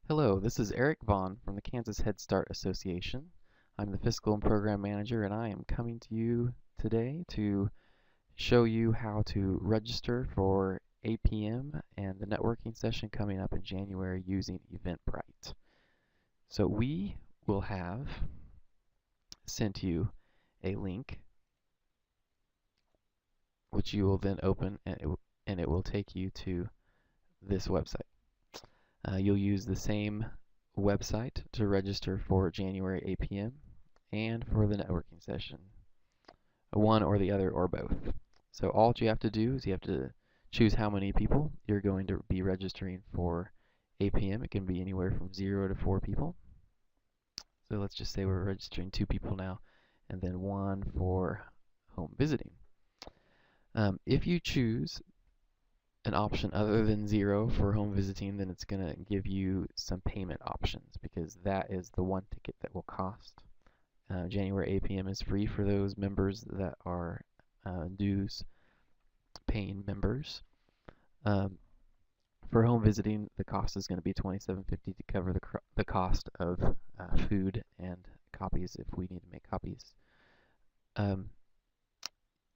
Hello, this is Eric Vaughn from the Kansas Head Start Association. I'm the Fiscal and Program Manager, and I am coming to you today to show you how to register for APM and the networking session coming up in January using Eventbrite. So we will have sent you a link which you will then open, and it will take you to this website. You'll use the same website to register for January APM and for the networking session, one or the other or both. So all you have to do is you have to choose how many people you're going to be registering for APM. It can be anywhere from 0 to 4 people. So let's just say we're registering 2 people now, and then 1 for home visiting. If you choose an option other than 0 for home visiting, then it's going to give you some payment options, because that is the one ticket that will cost. January APM is free for those members that are dues paying members. For home visiting, the cost is going to be $27.50 to cover the cost of food and copies if we need to make copies.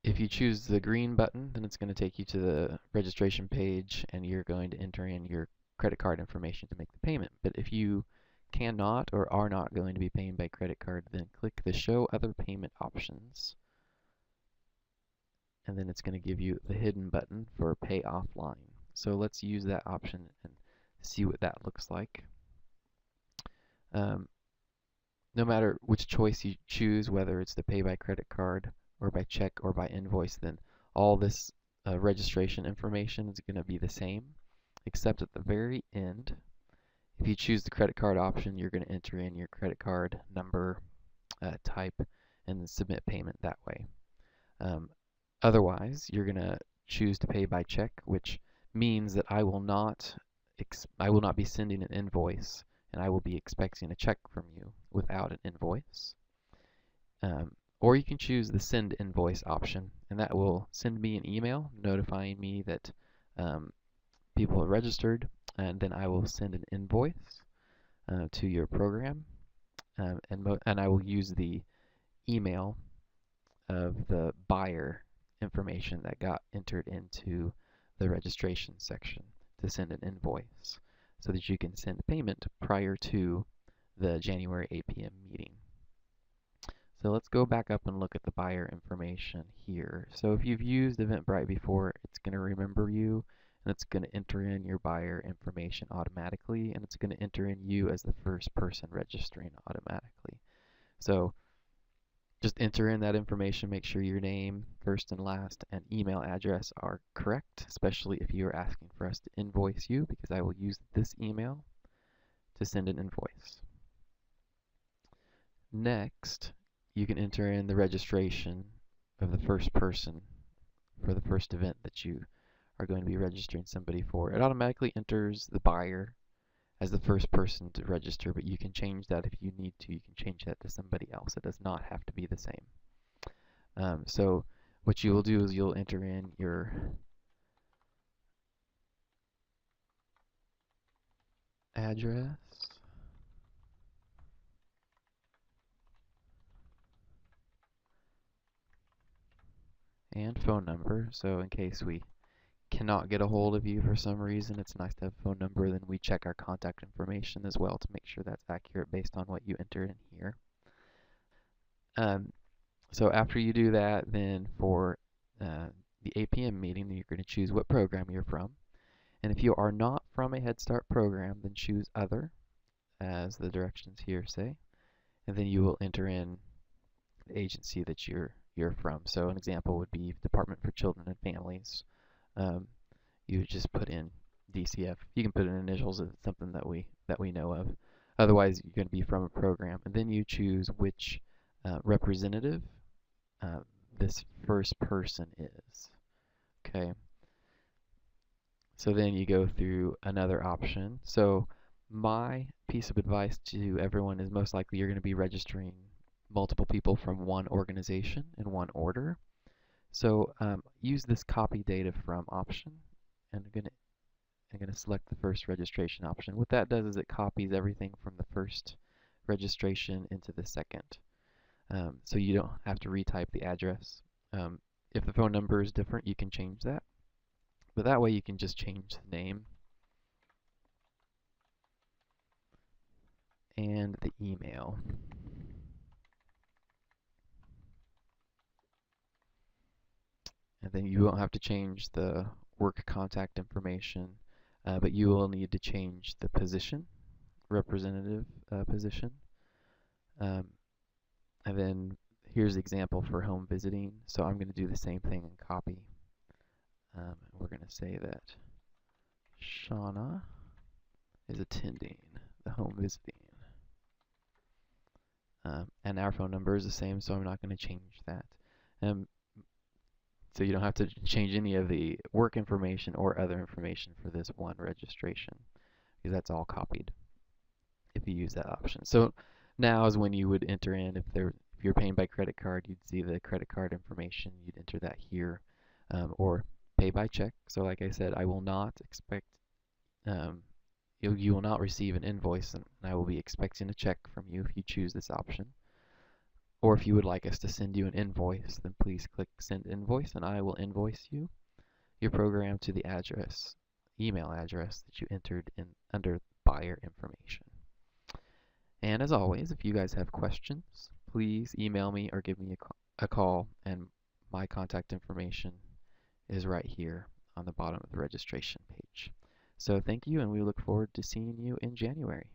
If you choose the green button, then it's going to take you to the registration page, and you're going to enter in your credit card information to make the payment. But if you cannot or are not going to be paying by credit card, then click the Show Other Payment Options, and then it's going to give you the hidden button for Pay Offline. So let's use that option and see what that looks like. No matter which choice you choose, whether it's to pay by credit card or by check or by invoice, then all this registration information is going to be the same, except at the very end, if you choose the credit card option, you're going to enter in your credit card number, type, and then submit payment that way. Otherwise, you're going to choose to pay by check, which means that I will not be sending an invoice, and I will be expecting a check from you without an invoice. Or you can choose the Send Invoice option, and that will send me an email notifying me that people have registered, and then I will send an invoice to your program, and I will use the email of the buyer information that got entered into the registration section to send an invoice, so that you can send payment prior to the January APM meeting. So let's go back up and look at the buyer information here. So if you've used Eventbrite before, it's going to remember you, and it's going to enter in your buyer information automatically, and it's going to enter in you as the first person registering automatically. So just enter in that information, make sure your name, first and last, and email address are correct, especially if you are asking for us to invoice you, because I will use this email to send an invoice. Next, you can enter in the registration of the first person for the first event that you are going to be registering somebody for. It automatically enters the buyer as the first person to register, but you can change that if you need to. You can change that to somebody else. It does not have to be the same. So what you will do is you'll enter in your address, and phone number. So in case we cannot get a hold of you for some reason, it's nice to have a phone number. Then we check our contact information as well to make sure that's accurate based on what you enter in here. So after you do that, then for the APM meeting, you're going to choose what program you're from. And if you are not from a Head Start program, then choose Other, as the directions here say. And then you will enter in the agency that you're from. So an example would be Department for Children and Families. You just put in DCF. You can put in initials if it's something that we know of. Otherwise, you're going to be from a program, and then you choose which representative this first person is. Okay. So then you go through another option. So my piece of advice to everyone is most likely you're going to be registering multiple people from one organization in one order. So use this copy data from option, and I'm going to I'm going to select the first registration option. What that does is it copies everything from the first registration into the second. So you don't have to retype the address. If the phone number is different, you can change that. But that way you can just change the name and the email. And then you won't have to change the work contact information, but you will need to change the position, representative position. And then here's the example for home visiting. So I'm going to do the same thing and copy. We're going to say that Shauna is attending the home visiting. And our phone number is the same, so I'm not going to change that. So you don't have to change any of the work information or other information for this one registration, because that's all copied if you use that option. So now is when you would enter in, if you're paying by credit card, you'd see the credit card information, you'd enter that here, or pay by check. So like I said, I will not expect, you will not receive an invoice, and I will be expecting a check from you if you choose this option. Or if you would like us to send you an invoice, then please click Send Invoice, and I will invoice you your program to the email address that you entered in under buyer information. And as always, if you guys have questions, please email me or give me a call, and my contact information is right here on the bottom of the registration page. So thank you, and we look forward to seeing you in January.